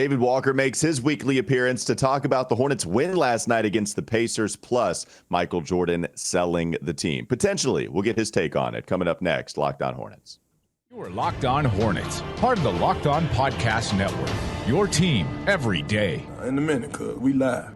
David Walker makes his weekly appearance to talk about the Hornets' win last night against the Pacers, plus Michael Jordan selling the team. Potentially, we'll get his take on it coming up next. Locked On Hornets. You're Locked On Hornets, part of the Locked On Podcast Network. Your team every day. In a minute, cuz we live.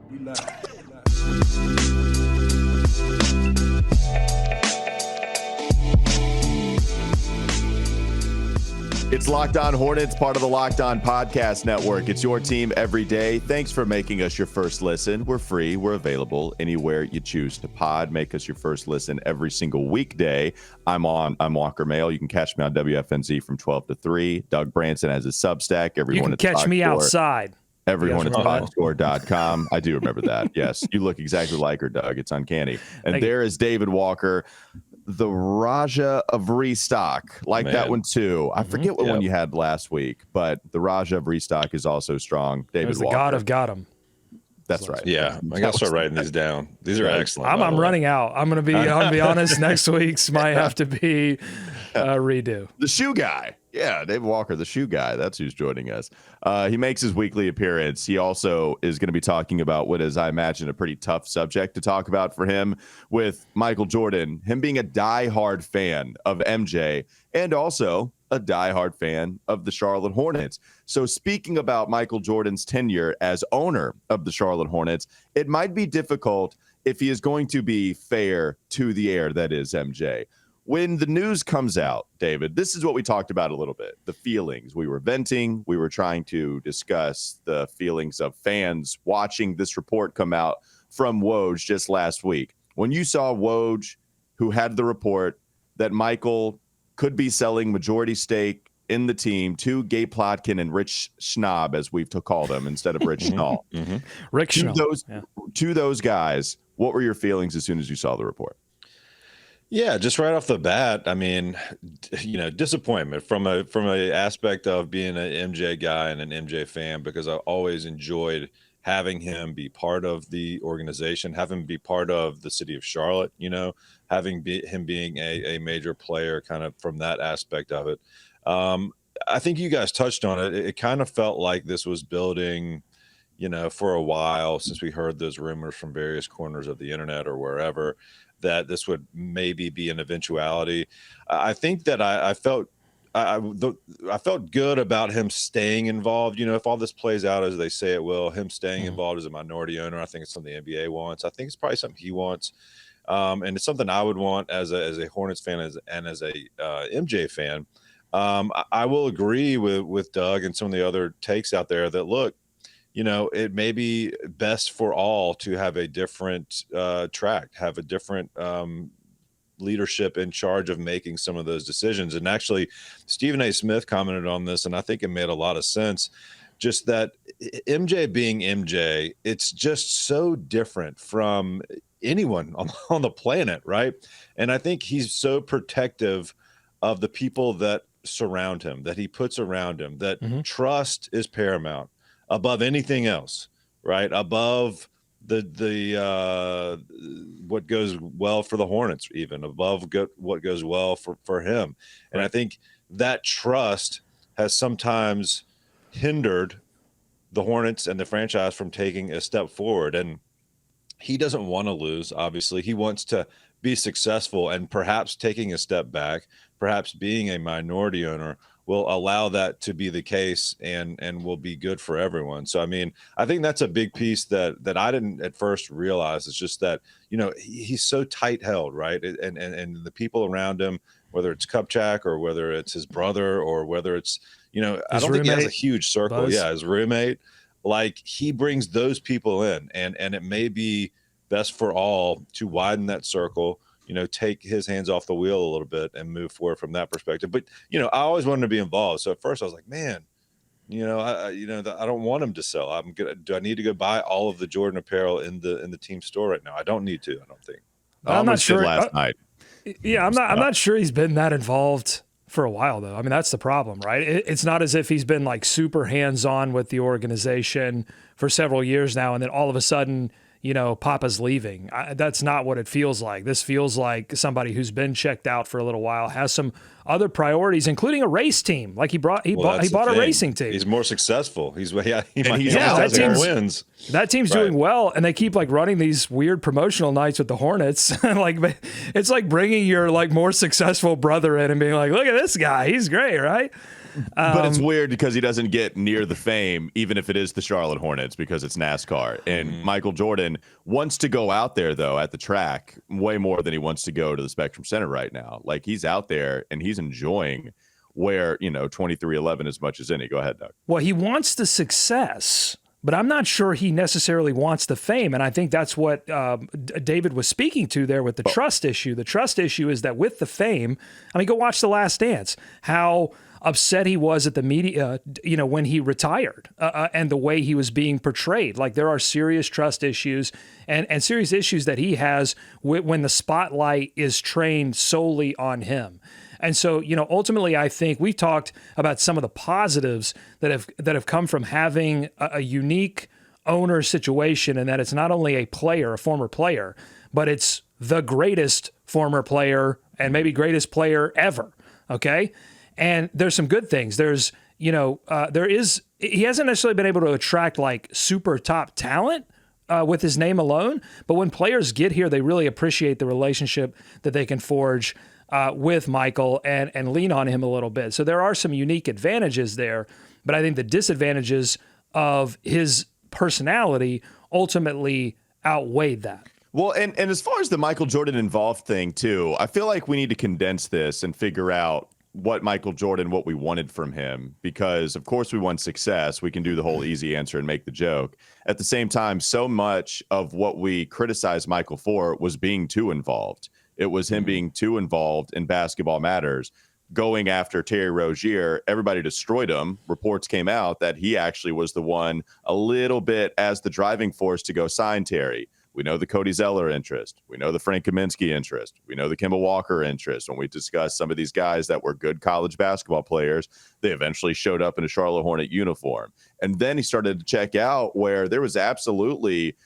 It's Locked On Hornets, part of the Locked On Podcast Network. It's your team every day. Thanks for making us your first listen. We're free. We're available anywhere you choose to pod. Make us your first listen every single weekday. I'm Walker Mail. You can catch me on WFNZ from 12 to 3. Doug Branson has his Substack. You can catch me outside. Every Hornets Boxscore.com. I do remember that. Yes, you look exactly like her, Doug. It's uncanny. And there is David Walker, the Raja of Restock. That one too. I forget what one you had last week, but the Raja of Restock is also strong. David Walker. The God of Gotham. That's right. Yeah, I got to start writing these down. These are excellent. I'm running out. I'm gonna be honest. Next week's might have to be redo. The shoe guy. Yeah, David Walker, the shoe guy. That's who's joining us. He makes his weekly appearance. He also is going to be talking about what is, I imagine, a pretty tough subject to talk about for him with Michael Jordan, him being a diehard fan of MJ and also a diehard fan of the Charlotte Hornets. So speaking about Michael Jordan's tenure as owner of the Charlotte Hornets, it might be difficult if he is going to be fair to the heir that is MJ. When the news comes out, David, this is what we talked about a little bit. The feelings. We were venting. We were trying to discuss the feelings of fans watching this report come out from Woj just last week. When you saw Woj, who had the report that Michael could be selling majority stake in the team to Gabe Plotkin and Rich Schnaub, as we've called him, instead of Rich Schnall. Rick Schnaub. To those guys, what were your feelings as soon as you saw the report? Yeah, just right off the bat, I mean, disappointment from a aspect of being an MJ guy and an MJ fan, because I always enjoyed having him be part of the organization, having him be part of the city of Charlotte, him being a major player kind of from that aspect of it. I think you guys touched on it. It kind of felt like this was building, for a while, since we heard those rumors from various corners of the internet or wherever, that this would maybe be an eventuality. I think that I felt good about him staying involved. If all this plays out as they say it will, him staying involved as a minority owner, I think it's something the NBA wants. I think it's probably something he wants, and it's something I would want as a Hornets fan and as a MJ fan. I will agree with Doug and some of the other takes out there that, look, it may be best for all to have a different track, have a different leadership in charge of making some of those decisions. And actually, Stephen A. Smith commented on this, and I think it made a lot of sense. Just that MJ being MJ, it's just so different from anyone on the planet, right? And I think he's so protective of the people that surround him, that he puts around him, that trust is paramount above anything else, right? Above the what goes well for the Hornets, even above what goes well for him. And I think that trust has sometimes hindered the Hornets and the franchise from taking a step forward. And he doesn't want to lose, obviously. He wants to be successful, and perhaps taking a step back, perhaps being a minority owner will allow that to be the case and will be good for everyone. So, I mean, I think that's a big piece that I didn't at first realize. It's just that, he's so tight held, right? And the people around him, whether it's Kupchak or whether it's his brother or whether it's, I don't think he has a huge circle. Buzz. Yeah, his roommate, like he brings those people in, and it may be best for all to widen that circle, take his hands off the wheel a little bit and move forward from that perspective. But, I always wanted to be involved. So at first I was like, man, I don't want him to sell. Do I need to go buy all of the Jordan apparel in the team store right now? I don't need to, I don't think. I'm not sure. Last night. Yeah, I'm not sure he's been that involved for a while, though. I mean, that's the problem, right? It's not as if he's been like super hands-on with the organization for several years now, and then all of a sudden, Papa's leaving. That's not what it feels like. This feels like somebody who's been checked out for a little while, has some other priorities, including a race team. Like he bought a racing team. He's more successful. He might that team's wins. That team's doing well, and they keep like running these weird promotional nights with the Hornets. Like it's like bringing your like more successful brother in and being like, look at this guy, he's great, right? But it's weird because he doesn't get near the fame, even if it is the Charlotte Hornets, because it's NASCAR. And Michael Jordan wants to go out there, though, at the track way more than he wants to go to the Spectrum Center right now. Like, he's out there and he's enjoying where, 23-11 as much as any. Go ahead, Doug. Well, he wants the success, but I'm not sure he necessarily wants the fame. And I think that's what David was speaking to there with the trust issue. The trust issue is that with the fame, go watch The Last Dance, how upset he was at the media, when he retired and the way he was being portrayed. Like, there are serious trust issues and serious issues that he has when the spotlight is trained solely on him. And so, ultimately, I think we've talked about some of the positives that have come from having a unique owner situation, and that it's not only a former player, but it's the greatest former player and maybe greatest player ever. Okay. And there's some good things. There's, he hasn't necessarily been able to attract like super top talent with his name alone. But when players get here, they really appreciate the relationship that they can forge with Michael and lean on him a little bit. So there are some unique advantages there. But I think the disadvantages of his personality ultimately outweighed that. Well, and as far as the Michael Jordan involved thing, too, I feel like we need to condense this and figure out what we wanted from him, because of course we want success. We can do the whole easy answer and make the joke. At the same time, so much of what we criticized Michael for was being too involved. It was him being too involved in basketball matters, going after Terry Rozier. Everybody destroyed him. Reports came out that he actually was the one a little bit as the driving force to go sign Terry. We know the Cody Zeller interest. We know the Frank Kaminsky interest. We know the Kemba Walker interest. When we discussed some of these guys that were good college basketball players, they eventually showed up in a Charlotte Hornet uniform. And then he started to check out where there was absolutely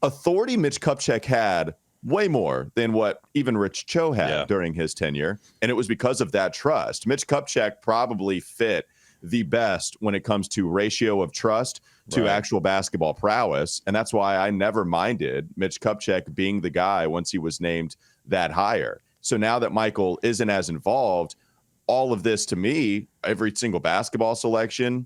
authority. Mitch Kupchak had way more than what even Rich Cho had during his tenure. And it was because of that trust. Mitch Kupchak probably fit the best when it comes to ratio of trust to actual basketball prowess. And that's why I never minded Mitch Kupchak being the guy once he was named that higher. So now that Michael isn't as involved, all of this to me, every single basketball selection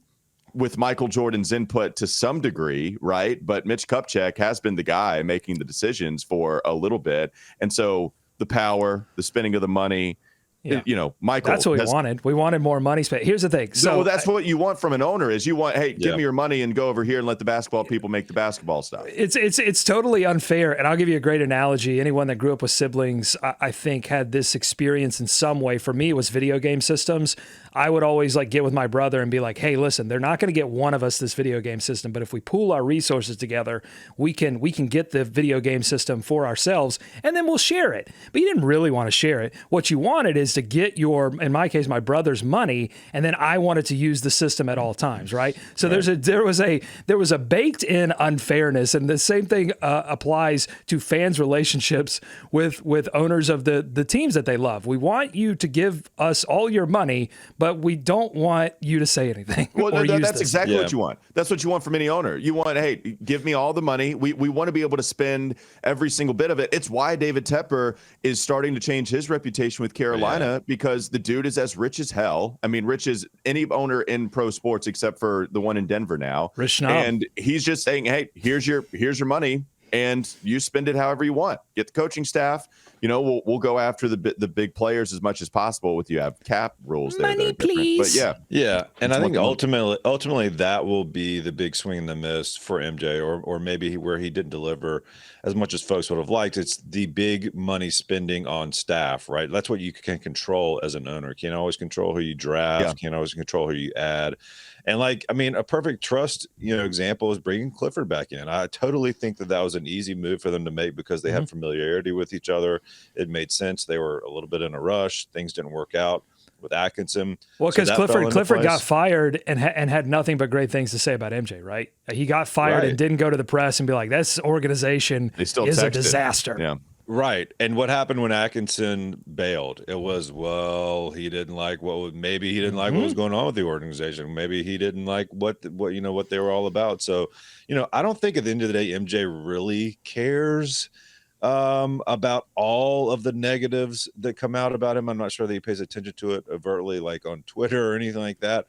with Michael Jordan's input to some degree, right? But Mitch Kupchak has been the guy making the decisions for a little bit. And so the power, the spending of the money, Michael. That's what we wanted. We wanted more money spent. Here's the thing. So that's what you want from an owner is you want, hey, give me your money and go over here and let the basketball people make the basketball stuff. It's totally unfair. And I'll give you a great analogy. Anyone that grew up with siblings, I think, had this experience in some way. For me, it was video game systems. I would always get with my brother and be like, hey, listen, they're not going to get one of us this video game system, but if we pool our resources together, we can get the video game system for ourselves, and then we'll share it. But you didn't really want to share it. What you wanted is to get in my case, my brother's money, and then I wanted to use the system at all times, right? So there was a baked-in unfairness, and the same thing applies to fans' relationships with owners of the teams that they love. We want you to give us all your money, but we don't want you to say anything. Well, that's exactly what you want. That's what you want from any owner. You want, hey, give me all the money. We want to be able to spend every single bit of it. It's why David Tepper is starting to change his reputation with Carolina, because the dude is as rich as hell. I mean, rich as any owner in pro sports except for the one in Denver now. Rich Schnaub. And he's just saying, hey, here's your money, and you spend it however you want. Get the coaching staff. We'll go after the big players as much as possible. With you have cap rules there. Money, please. But yeah. And I think ultimately that will be the big swing and the miss for MJ, or maybe where he didn't deliver as much as folks would have liked. It's the big money spending on staff, right? That's what you can control as an owner. Can't always control who you draft. Can't always control who you add. And a perfect trust, example is bringing Clifford back in. I totally think that was an easy move for them to make because they have familiarity with each other. It made sense. They were a little bit in a rush. Things didn't work out. with Atkinson. Well, So because that fell into Clifford got place. fired and had nothing but great things to say about MJ, right? He got fired Right. and didn't go to the press and be like, "This organization They still is a texted. disaster." Yeah. Right. And what happened when Atkinson bailed? It was, well, he didn't like maybe he didn't like what was going on with the organization. Maybe he didn't like what they were all about. So, I don't think at the end of the day, MJ really cares about all of the negatives that come out about him. I'm not sure that he pays attention to it overtly, like on Twitter or anything like that.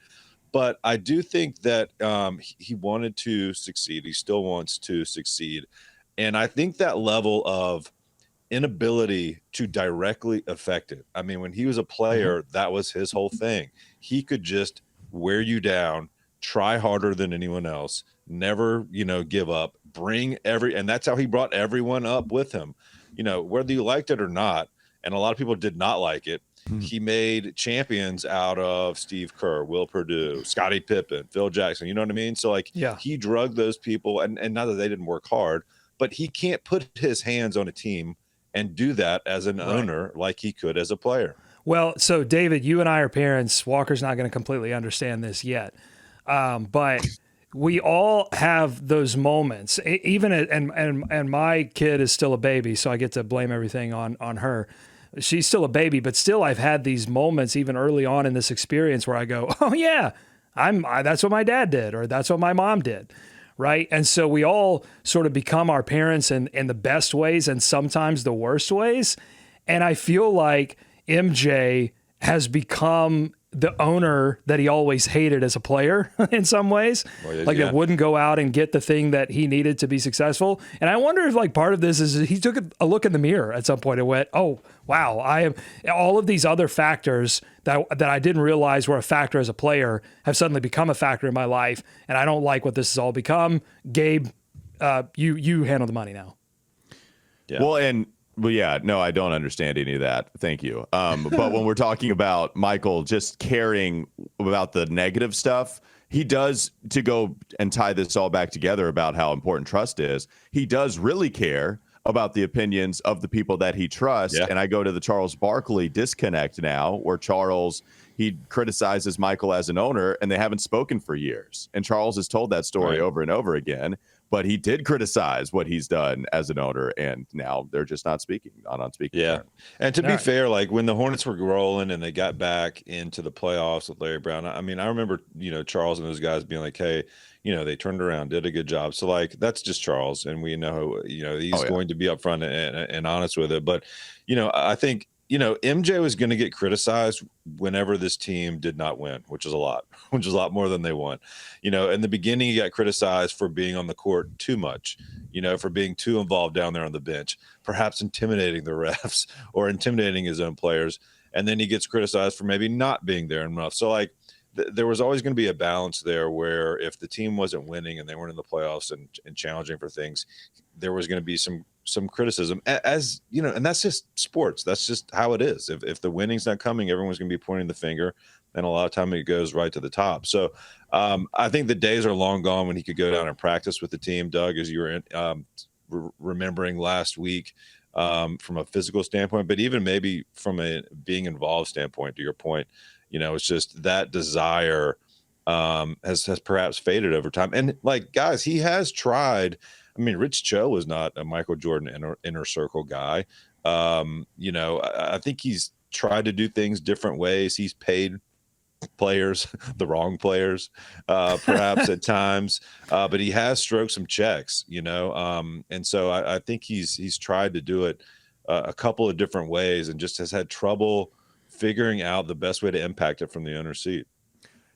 But I do think that he wanted to succeed. He still wants to succeed. And I think that level of inability to directly affect it. I mean, when he was a player, that was his whole thing. He could just wear you down, try harder than anyone else, never, give up, and that's how he brought everyone up with him, whether you liked it or not. And a lot of people did not like it. He made champions out of Steve Kerr, Will Perdue, Scottie Pippen, Phil Jackson. You know what I mean? So he drugged those people, and not that they didn't work hard, but he can't put his hands on a team and do that as an owner like he could as a player. Well, so David, you and I are parents. Walker's not going to completely understand this yet, but we all have those moments. Even and my kid is still a baby, so I get to blame everything on her. She's still a baby, but still, I've had these moments even early on in this experience where I go, "Oh yeah, that's what my dad did, or that's what my mom did." Right. And so we all sort of become our parents in the best ways and sometimes the worst ways. And I feel like MJ has become the owner that he always hated as a player in some ways. That wouldn't go out and get the thing that he needed to be successful. And I wonder if part of this is he took a look in the mirror at some point and went, "Oh, wow, I am all of these other factors that I didn't realize were a factor as a player have suddenly become a factor in my life. And I don't like what this has all become. Gabe, you handle the money now." Yeah. Well, yeah, no, I don't understand any of that. Thank you. But when we're talking about Michael just caring about the negative stuff, he does, to go and tie this all back together about how important trust is. He does really care about the opinions of the people that he trusts. Yeah. And I go to the Charles Barkley disconnect now, where he criticizes Michael as an owner, and they haven't spoken for years. And Charles has told that story over and over again. But he did criticize what he's done as an owner, and now they're just not on speaking. Yeah. terms. And to be fair, when the Hornets were rolling and they got back into the playoffs with Larry Brown, I mean, I remember, Charles and those guys being like, "Hey, they turned around, did a good job." So that's just Charles. And we know, he's going to be upfront and honest with it. But, I think, MJ was going to get criticized whenever this team did not win, which is a lot more than they won. In the beginning, he got criticized for being on the court too much, for being too involved down there on the bench, perhaps intimidating the refs or intimidating his own players. And then he gets criticized for maybe not being there enough. So there was always going to be a balance there where if the team wasn't winning and they weren't in the playoffs and challenging for things, there was going to be some criticism, as and that's just sports. That's just how it is. If the winning's not coming, everyone's going to be pointing the finger, and a lot of time it goes right to the top. So I think the days are long gone when he could go down and practice with the team, Doug, as you were remembering last week, from a physical standpoint, but even maybe from a being involved standpoint, to your point, it's just that desire has perhaps faded over time. And guys, he has tried. I mean, Rich Cho was not a Michael Jordan inner circle guy. I think he's tried to do things different ways. He's paid players, the wrong players, perhaps at times, but he has stroked some checks, and so I think he's tried to do it a couple of different ways and just has had trouble figuring out the best way to impact it from the owner's seat.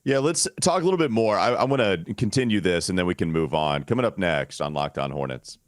Yeah, let's talk a little bit more. I want to continue this, and then we can move on. Coming up next on Locked On Hornets.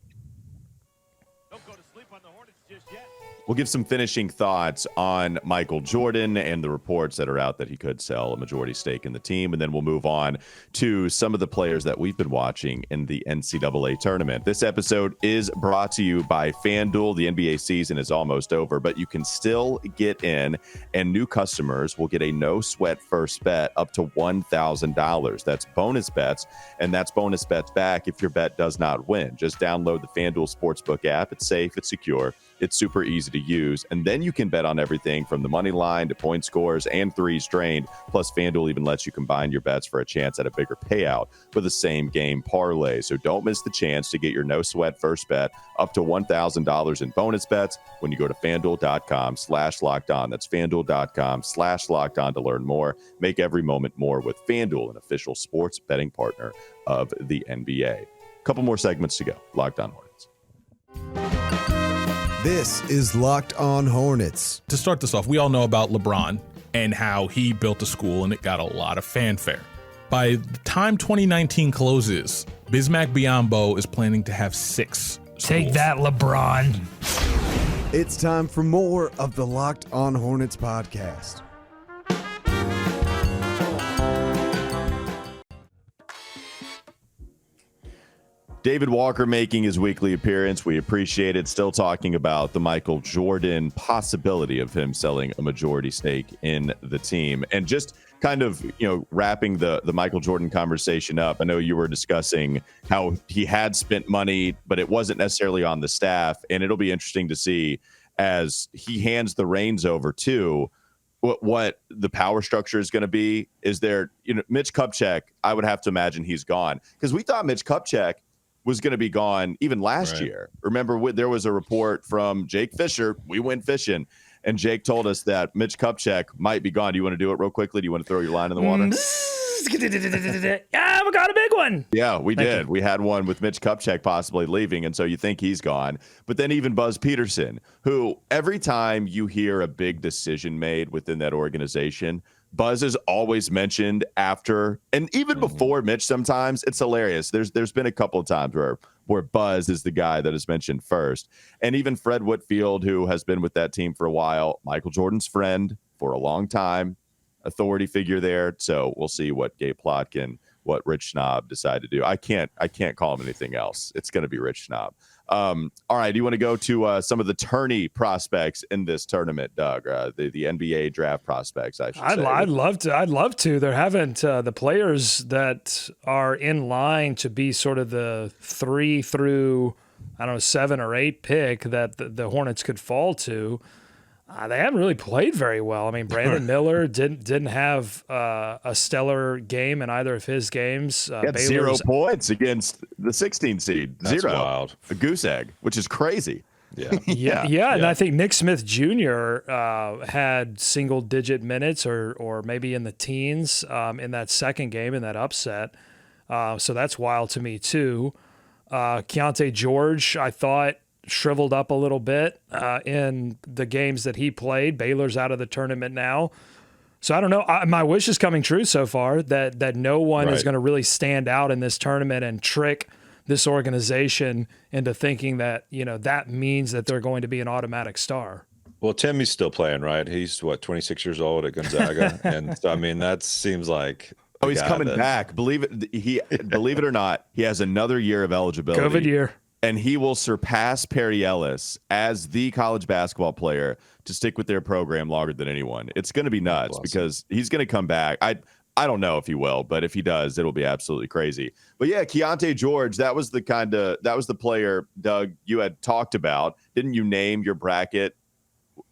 Don't go to sleep on the Hornets just yet. We'll give some finishing thoughts on Michael Jordan and the reports that are out that he could sell a majority stake in the team. And then we'll move on to some of the players that we've been watching in the NCAA tournament. This episode is brought to you by FanDuel. The NBA season is almost over, but you can still get in, and new customers will get a no-sweat first bet up to $1,000. That's bonus bets, and that's bonus bets back if your bet does not win. Just download the FanDuel Sportsbook app. It's safe, it's secure, it's super easy to use. And then you can bet on everything from the money line to point scores and threes drained. Plus, FanDuel even lets you combine your bets for a chance at a bigger payout for the same game parlay. So don't miss the chance to get your no sweat first bet up to $1,000 in bonus bets when you go to FanDuel.com/lockedon. That's FanDuel.com/lockedon to learn more. Make every moment more with FanDuel, an official sports betting partner of the NBA. Couple more segments to go. Locked On Hornets. This is Locked On Hornets. To start this off, we all know about LeBron and how he built a school and it got a lot of fanfare. By the time 2019 closes, Bismack Biyombo is planning to have 6 schools. Take that, LeBron. It's time for more of the Locked On Hornets podcast. David Walker making his weekly appearance. We appreciate it. Still talking about the Michael Jordan possibility of him selling a majority stake in the team. And just kind of, wrapping the Michael Jordan conversation up. I know you were discussing how he had spent money, but it wasn't necessarily on the staff. And it'll be interesting to see as he hands the reins over to what the power structure is going to be. Is there, Mitch Kupchak, I would have to imagine he's gone, because we thought Mitch Kupchak was going to be gone even last year. Remember, there was a report from Jake Fisher. We went fishing, and Jake told us that Mitch Kupchak might be gone. Do you want to do it real quickly? Do you want to throw your line in the water? Yeah, we got a big one. Yeah, we did. We had one with Mitch Kupchak possibly leaving, and so you think he's gone. But then even Buzz Peterson, who every time you hear a big decision made within that organization, Buzz is always mentioned after, and even before Mitch. Sometimes it's hilarious. There's been a couple of times where Buzz is the guy that is mentioned first. And even Fred Whitfield, who has been with that team for a while, Michael Jordan's friend for a long time, authority figure there. So we'll see what Gabe Plotkin, what Rich Schnaub decide to do. I can't call him anything else. It's going to be Rich Schnaub. All right. Do you want to go to some of the tourney prospects in this tournament, Doug? The NBA draft prospects, I should say. I'd love to. There haven't the players that are in line to be sort of the 3 through 7 or 8 pick that the Hornets could fall to. They haven't really played very well. I mean, Brandon Miller didn't have a stellar game in either of his games. He had 0 points against the 16 seed. That's 0. wild. A goose egg, which is crazy. Yeah. And I think Nick Smith Jr. Had single-digit minutes or maybe in the teens in that second game, in that upset. So that's wild to me, too. Keontae George, I thought, shriveled up a little bit in the games that he played. Baylor's out of the tournament now. So I don't know. My wish is coming true so far that no one is going to really stand out in this tournament and trick this organization into thinking that, that means that they're going to be an automatic star. Well, Timmy's still playing, right? He's 26 years old at Gonzaga. And so, I mean, that seems like, he's coming back. Believe it or not, he has another year of eligibility. COVID year. And he will surpass Perry Ellis as the college basketball player to stick with their program longer than anyone. It's going to be nuts because he's going to come back. I don't know if he will, but if he does, it'll be absolutely crazy. But yeah, Keontae George, that was the player, Doug, you had talked about. Didn't you name your bracket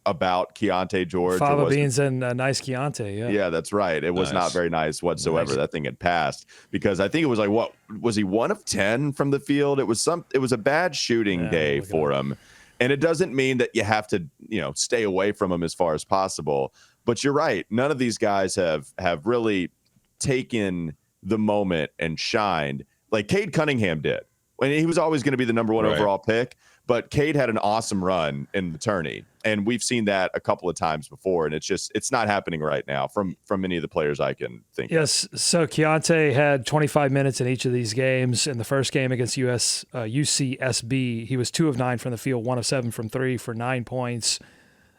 about Keontae George? Fava beans and nice Keontae, yeah, that's right. It was not very nice whatsoever. That thing had passed because I think it was like, what was he, 1 of 10 from the field? It was a bad shooting day for him, and it doesn't mean that you have to stay away from him as far as possible. But you're right. None of these guys have really taken the moment and shined like Cade Cunningham did. And he was always going to be the number 1 overall pick. But Cade had an awesome run in the tourney, and we've seen that a couple of times before, and it's not happening right now from any of the players I can think of. Yes, so Keontae had 25 minutes in each of these games. In the first game against UCSB, he was 2 of 9 from the field, 1 of 7 from 3 for 9 points,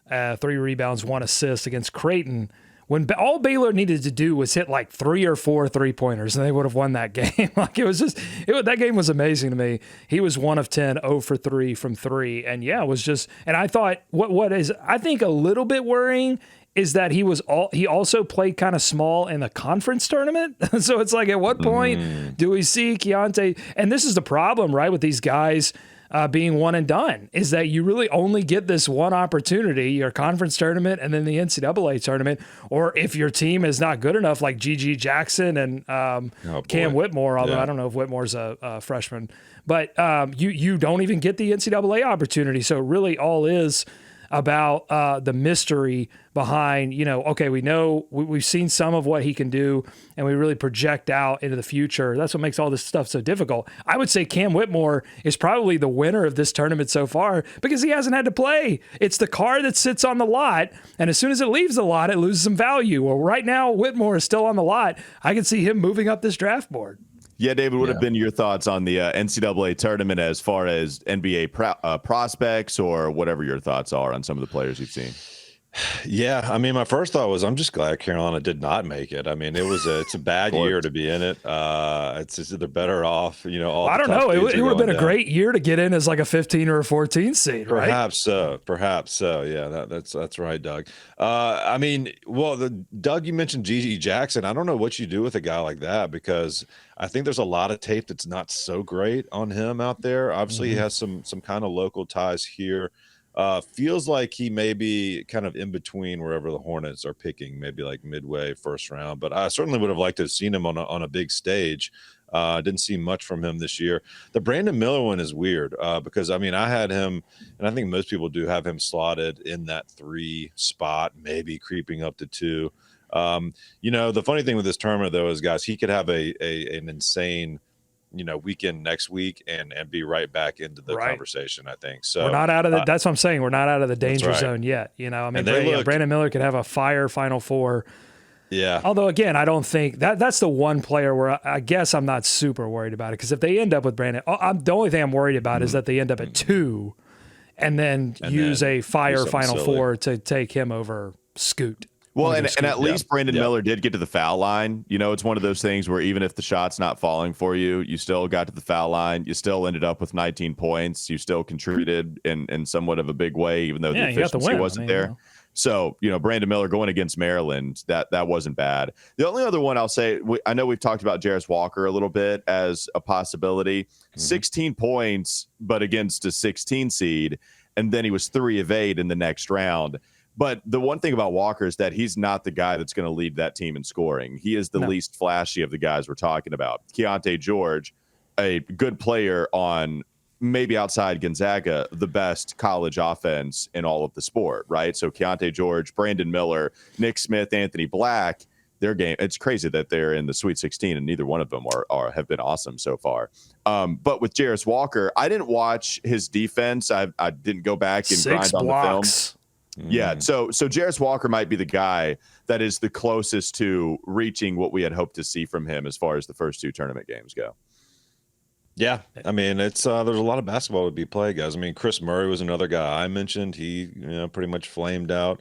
3 rebounds, 1 assist against Creighton. When all Baylor needed to do was hit like 3 or 4 3-pointers, and they would have won that game. That game was amazing to me. He was 1 of 10, 0 for 3 from 3, and it was just. And I thought what is I think a little bit worrying is that he also played kind of small in the conference tournament. So it's like, at what point do we see Keontae? And this is the problem, right, with these guys. being one and done, is that you really only get this one opportunity, your conference tournament and then the NCAA tournament. Or if your team is not good enough, like Gigi Jackson and Cam Whitmore, although I don't know if Whitmore's a freshman, but you don't even get the NCAA opportunity. So really all is about the mystery behind, okay, we know we've seen some of what he can do and we really project out into the future. That's what makes all this stuff so difficult. I would say Cam Whitmore is probably the winner of this tournament so far because he hasn't had to play. It's the car that sits on the lot, and as soon as it leaves the lot, it loses some value. Well, right now, Whitmore is still on the lot. I can see him moving up this draft board. Yeah, David, what have been your thoughts on the NCAA tournament as far as NBA prospects or whatever your thoughts are on some of the players you've seen? Yeah, I mean, my first thought was I'm just glad Carolina did not make it. I mean, it's a bad year to be in it. It's just they're better off, all I don't know. It would have been a great year to get in as like a 15 or a 14 seed, right? Perhaps so. Yeah, that's right, Doug. I mean, Doug, you mentioned Gigi Jackson. I don't know what you do with a guy like that because I think there's a lot of tape that's not so great on him out there. Obviously, he has some kind of local ties here. Feels like he may be kind of in between wherever the Hornets are picking, maybe like midway first round. But I certainly would have liked to have seen him on a big stage. Didn't see much from him this year. The Brandon Miller one is weird because, I mean, I had him, and I think most people do have him slotted in that 3 spot, maybe creeping up to 2. The funny thing with this tournament, though, is, guys, he could have an insane weekend next week and be right back into the conversation, I think. So we're not out of that's what I'm saying. We're not out of the danger zone yet. I mean, Brandon Miller could have a fire Final Four. Yeah. Although, again, I don't think that's the one player where I guess I'm not super worried about it because if they end up with Brandon, the only thing I'm worried about is that they end up at 2 and then use a fire Final Four to take him over Scoot. Well, and at least Brandon Miller did get to the foul line. It's one of those things where even if the shot's not falling for you, you still got to the foul line. You still ended up with 19 points. You still contributed in somewhat of a big way, even though the efficiency wasn't there. So, Brandon Miller going against Maryland, that wasn't bad. The only other one I'll say, I know we've talked about Jarris Walker a little bit as a possibility. 16 points, but against a 16 seed, and then he was 3 of 8 in the next round. But the one thing about Walker is that he's not the guy that's going to lead that team in scoring. He is the least flashy of the guys we're talking about. Keontae George, a good player on maybe outside Gonzaga, the best college offense in all of the sport, right? So Keontae George, Brandon Miller, Nick Smith, Anthony Black, their game. It's crazy that they're in the Sweet 16 and neither one of them have been awesome so far. But with Jarris Walker, I didn't watch his defense. I didn't go back and grind on the film. Yeah, so Jarris Walker might be the guy that is the closest to reaching what we had hoped to see from him as far as the first 2 tournament games go. Yeah, I mean, it's there's a lot of basketball to be played, guys. I mean, Chris Murray was another guy I mentioned. He pretty much flamed out.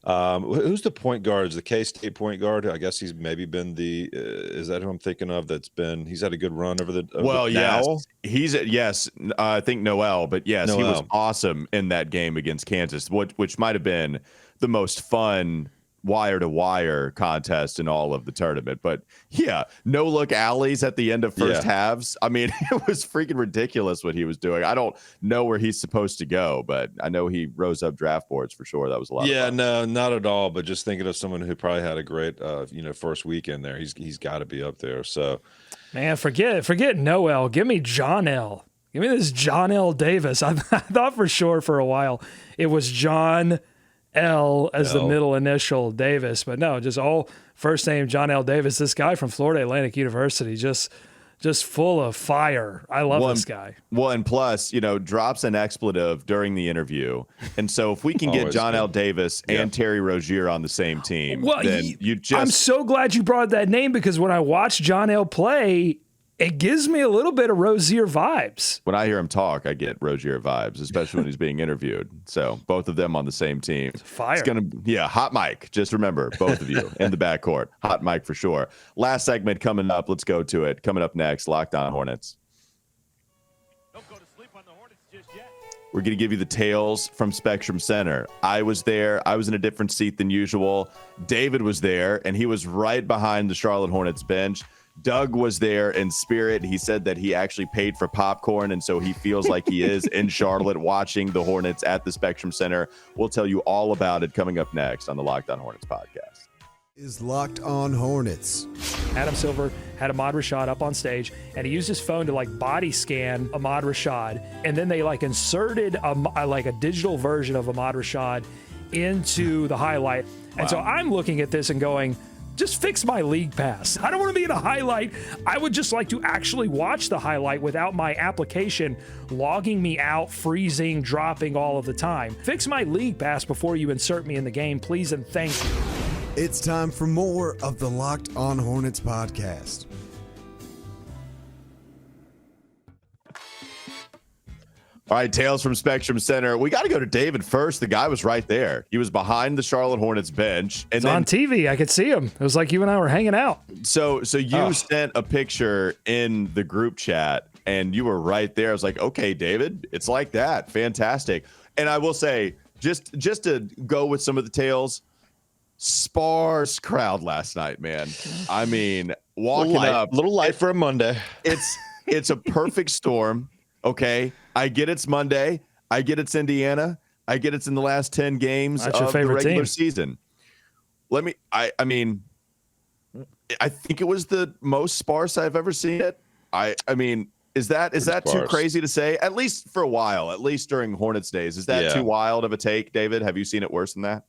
Who's the point guard? Is the K-State point guard? I guess he's maybe been is that who I'm thinking of? He's had a good run over the. Yes, I think Noel, but yes, Noel. He was awesome in that game against Kansas, which might have been the most fun wire-to-wire contest in all of the tournament. But yeah, no-look alleys at the end of first halves. I mean, it was freaking ridiculous what he was doing. I don't know where he's supposed to go, but I know he rose up draft boards for sure. That was a lot of fun. No, not at all. But just thinking of someone who probably had a great, first weekend there. He's got to be up there. So, man, forget Noel. Give me John L. Give me this John L. Davis. I thought for sure for a while it was John L as the middle initial Davis, but no, just all first name John L. Davis. This guy from Florida Atlantic University, just full of fire. I love this guy. Well, and plus, drops an expletive during the interview, and so if we can get John L. Davis and Terry Rozier on the same team, then I'm so glad you brought that name because when I watch John L. play, it gives me a little bit of Rozier vibes. When I hear him talk, I get Rozier vibes, especially when he's being interviewed. So both of them on the same team. Fire. It's hot mic. Just remember, both of you in the backcourt. Hot mic for sure. Last segment coming up. Let's go to it. Coming up next, Locked On Hornets. Don't go to sleep on the Hornets just yet. We're going to give you the tales from Spectrum Center. I was there. I was in a different seat than usual. David was there, and he was right behind the Charlotte Hornets bench. Doug was there in spirit. He said that he actually paid for popcorn, and so he feels like he is in Charlotte watching the Hornets at the Spectrum Center. We'll tell you all about it coming up next on the Locked On Hornets podcast. Is Locked On Hornets. Adam Silver had Ahmad Rashad up on stage, and he used his phone to like body scan Ahmad Rashad, and then they like inserted a digital version of Ahmad Rashad into the highlight. And so I'm looking at this and going, just fix my league pass. I don't want to be in a highlight. I would just like to actually watch the highlight without my application logging me out, freezing, dropping all of the time. Fix my league pass before you insert me in the game, please and thank you. It's time for more of the Locked On Hornets podcast. All right, Tales from Spectrum Center. We got to go to David first. The guy was right there. He was behind the Charlotte Hornets bench. And it's on TV. I could see him. It was like you and I were hanging out. So you sent a picture in the group chat, and you were right there. I was like, okay, David, it's like that. Fantastic. And I will say, just to go with some of the tales, sparse crowd last night, man. I mean, walking up, little light for a Monday. It's a perfect storm. Okay, I get it's Monday. I get it's Indiana. I get it's in the last 10 games That's of your favorite the regular team. season. I mean, I think it was the most sparse I've ever seen it. I mean, is that too crazy to say? At least for a while, at least during Hornets days. Is that too wild of a take, David? Have you seen it worse than that?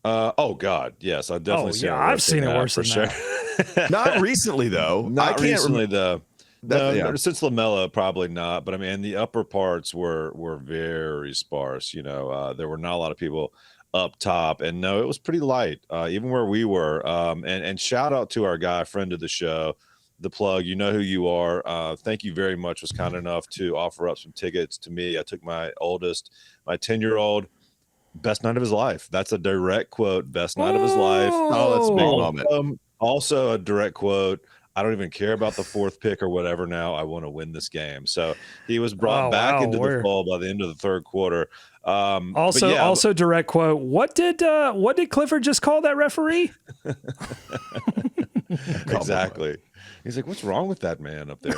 Oh God, yes, I've definitely seen it. I've seen it worse than that. Not recently though. Not recently though. No, since LaMelo, probably not. But I mean, the upper parts were very sparse. You know, there were not a lot of people up top, and no, it was pretty light, even where we were. And shout out to our guy, friend of the show, The Plug. You know who you are. Thank you very much. Was kind enough to offer up some tickets to me. I took my oldest, my 10-year-old. Best night of his life. That's a direct quote. Best night of his life. Oh, that's a big moment. Also a direct quote. I don't even care about the fourth pick or whatever now. I want to win this game. So he was brought back into the fold by the end of the third quarter. Also direct quote. What did Clifford just call that referee? Exactly. He's like, what's wrong with that man up there?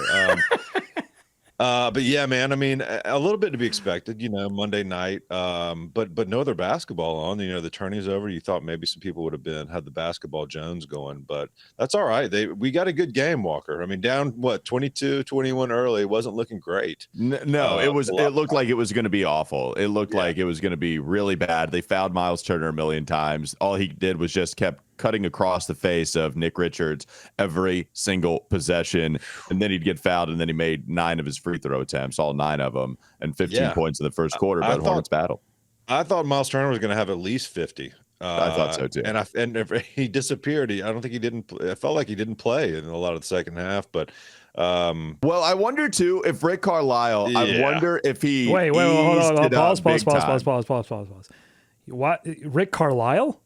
But yeah, man, I mean, a little bit to be expected, you know, Monday night, but no other basketball on, you know, the tourney's over. You thought maybe some people would have had the basketball Jones going, but that's all right. We got a good game, Walker. I mean, down 22-21 early. It wasn't looking great. No, it looked like it was going to be awful. It looked like it was going to be really bad. They fouled Miles Turner a million times. All he did was just kept cutting across the face of Nick Richards every single possession, and then he'd get fouled, and then he made 9 of his free throw attempts, all 9 of them, and 15 points in the first quarter. But Hornets battle. I thought Miles Turner was going to have at least 50. I thought so too. And if he disappeared, I don't think he didn't. I felt like he didn't play in a lot of the second half. But well, I wonder too if Rick Carlisle. I wonder if he wait, hold on. Pause. What? Rick Carlisle?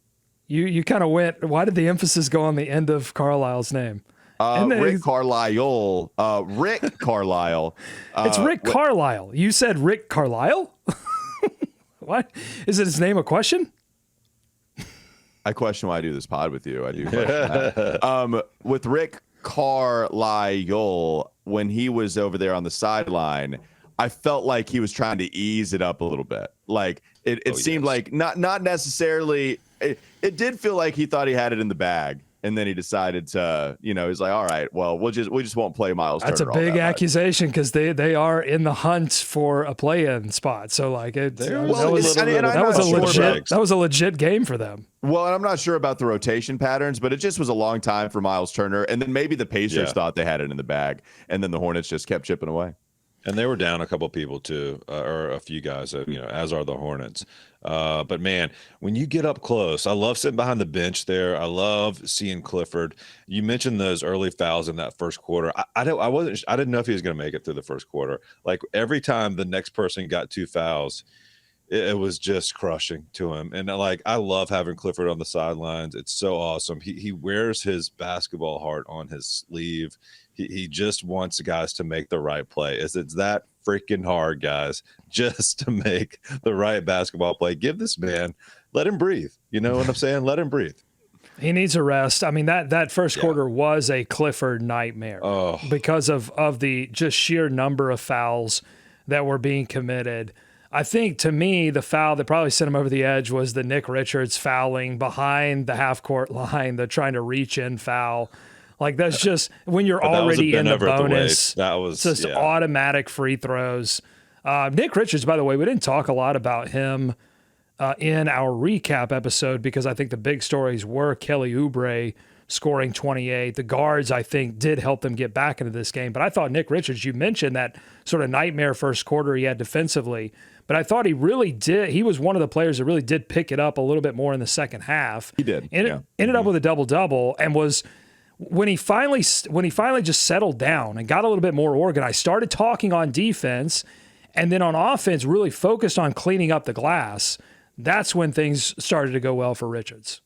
You kind of went. Why did the emphasis go on the end of Carlisle's name? Rick Carlisle. Rick Carlisle. It's Rick Carlisle. You said Rick Carlisle? What? Is it his name a question? I question why I do this pod with you. I do question that. With Rick Carlisle, when he was over there on the sideline, I felt like he was trying to ease it up a little bit. Like it seemed like not necessarily. It did feel like he thought he had it in the bag, and then he decided to, he's like, all right, well, we just won't play Miles Turner. That's a big accusation because they are in the hunt for a play-in spot. So like that was a legit game for them. Well, and I'm not sure about the rotation patterns, but it just was a long time for Miles Turner, and then maybe the Pacers thought they had it in the bag, and then the Hornets just kept chipping away. And they were down a couple people too, or a few guys, as are the Hornets. But man, when you get up close, I love sitting behind the bench there. I love seeing Clifford. You mentioned those early fouls in that first quarter. I didn't know if he was going to make it through the first quarter. Like every time the next person got 2 fouls, it was just crushing to him. And like, I love having Clifford on the sidelines. It's so awesome. He wears his basketball heart on his sleeve. He just wants guys to make the right play. It's that freaking hard, guys, just to make the right basketball play. Give this man, let him breathe. You know what I'm saying? Let him breathe. He needs a rest. I mean, that first quarter was a Clifford nightmare because of the just sheer number of fouls that were being committed. I think, to me, the foul that probably sent him over the edge was the Nick Richards fouling behind the half-court line, the trying to reach in foul. Like, that's just when you're already in the bonus. That was just automatic free throws. Nick Richards, by the way, we didn't talk a lot about him in our recap episode because I think the big stories were Kelly Oubre scoring 28. The guards, I think, did help them get back into this game. But I thought Nick Richards, you mentioned that sort of nightmare first quarter he had defensively, but I thought he really did. He was one of the players that really did pick it up a little bit more in the second half. He did. Ended up with a double-double and was – when he finally just settled down and got a little bit more organized, started talking on defense, and then on offense really focused on cleaning up the glass, that's when things started to go well for Richards.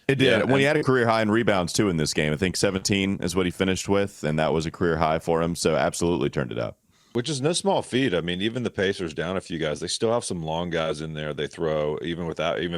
It did. When he had a career high in rebounds, too, in this game. I think 17 is what he finished with, and that was a career high for him, so absolutely turned it up. Which is no small feat. I mean, even the Pacers down a few guys, they still have some long guys in there they throw even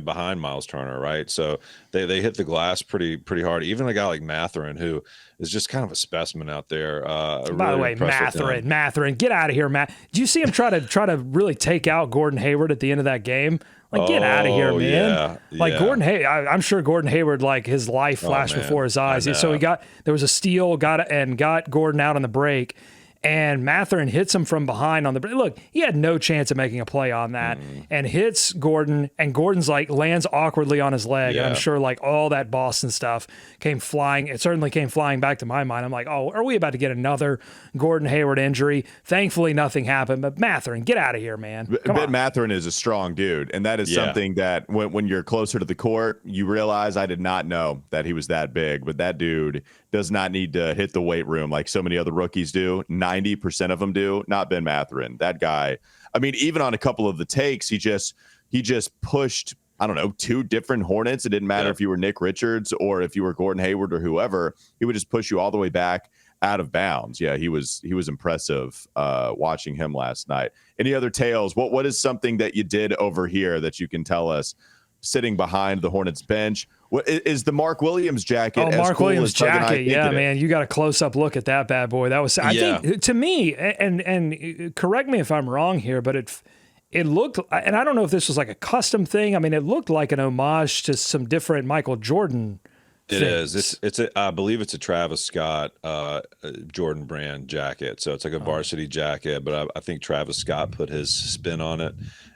behind Miles Turner, right? So they hit the glass pretty hard. Even a guy like Mathurin, who is just kind of a specimen out there. By the way, Mathurin, get out of here, Matt. Do you see him try to really take out Gordon Hayward at the end of that game? Like, get out of here, man. Gordon Hayward, I'm sure Gordon Hayward, like, his life flashed before his eyes. So there was a steal, got Gordon out on the break. And Mathurin hits him from behind on the break. Look, he had no chance of making a play on that and hits Gordon, and Gordon's like lands awkwardly on his leg. And I'm sure like all that Boston stuff came flying. It certainly came flying back to my mind. I'm like, oh, are we about to get another Gordon Hayward injury? Thankfully, nothing happened. But Mathurin, get out of here, man. Ben Mathurin is a strong dude. And that is something that when you're closer to the court, you realize I did not know that he was that big. But that dude does not need to hit the weight room like so many other rookies do. 90% of them do. Not Ben Mathurin. That guy, I mean, even on a couple of the takes, he just pushed, I don't know, 2 different Hornets. It didn't matter if you were Nick Richards or if you were Gordon Hayward or whoever. He would just push you all the way back out of bounds. Yeah, he was impressive watching him last night. Any other tales? What is something that you did over here that you can tell us sitting behind the Hornets bench? What is the Mark Williams jacket? Oh, Mark cool Williams jacket. Yeah, man. You got a close up look at that bad boy. That was, I think, to me, and correct me if I'm wrong here, but it looked, and I don't know if this was like a custom thing. I mean, it looked like an homage to some different Michael Jordan things. It is. I believe it's a Travis Scott Jordan brand jacket. So it's like a varsity jacket, but I think Travis Scott put his spin on it.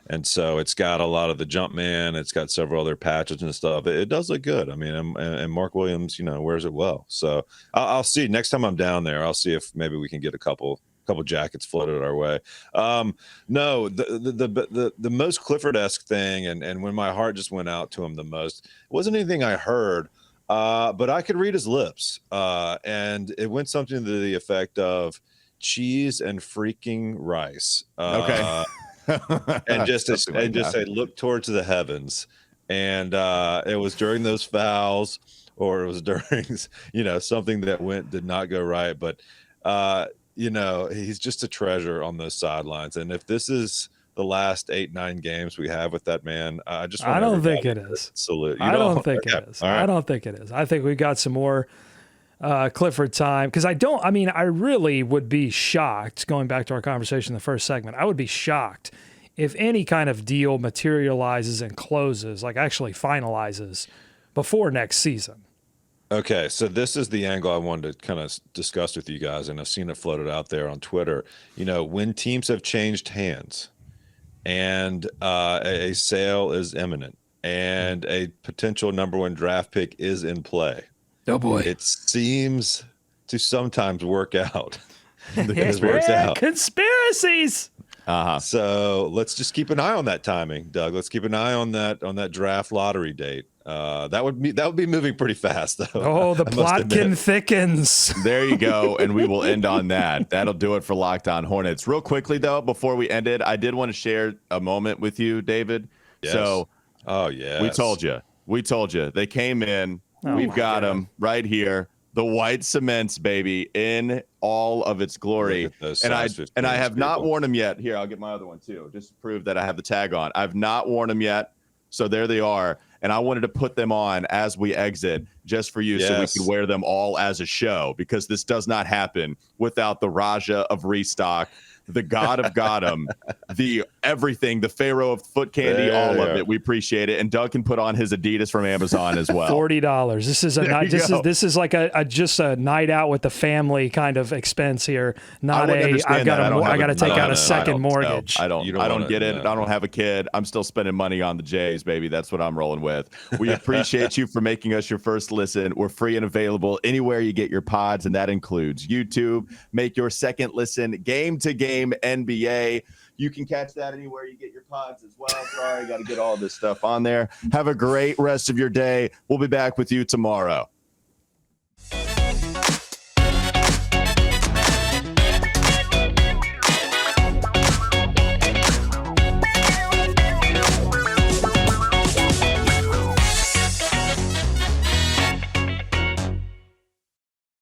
And so it's got a lot of the Jumpman. It's got several other patches and stuff. It does look good. I mean, and Mark Williams, wears it well. So I'll see next time I'm down there. I'll see if maybe we can get a couple jackets floated our way. No, the most Clifford-esque thing, and when my heart just went out to him the most, it wasn't anything I heard, but I could read his lips, and it went something to the effect of cheese and freaking rice. Okay. and just say, look towards the heavens. And it was during those fouls, or it was during, something that did not go right. But, he's just a treasure on those sidelines. And if this is the last 8-9 games we have with that man, I don't think it is. Salute. I don't think it is. Right. I don't think it is. I think we've got some more Clifford time, because I really would be shocked, going back to our conversation in the first segment, I would be shocked if any kind of deal materializes and closes, like actually finalizes, before next season. Okay, so this is the angle I wanted to kind of discuss with you guys, and I've seen it floated out there on Twitter. When teams have changed hands and a sale is imminent and a potential number 1 draft pick is in play, oh boy, it seems to sometimes work out. It works out. Conspiracies. So let's just keep an eye on that timing, Doug. Let's keep an eye on that draft lottery date. That would be moving pretty fast, though. Oh, the plotkin thickens. There you go, and we will end on that. That'll do it for Locked On Hornets. Real quickly, though, before we end it, I did want to share a moment with you, David. Yes. So, yes. We told you. They came in. We've got them right here. The white cements, baby, in all of its glory. And I have not worn them yet. Here, I'll get my other one too, just to prove that I have the tag on. I've not worn them yet. So there they are. and I wanted to put them on as we exit just for you so we could wear them all as a show, because this does not happen without the Raja of restock, the God of Gotham, the everything, the Pharaoh of foot candy, all of it. We appreciate it. And Doug can put on his Adidas from Amazon as well. $40. This is a night. This is like a just a night out with the family kind of expense here. Not I got to take out a second mortgage. I don't get it. I don't have a kid. I'm still spending money on the Jays, baby. That's what I'm rolling with. We appreciate you for making us your first listen. We're free and available anywhere you get your pods, and that includes YouTube. Make your second listen game to game NBA. You can catch that anywhere you get your pods as well. Sorry, got to get all this stuff on there. Have a great rest of your day. We'll be back with you tomorrow.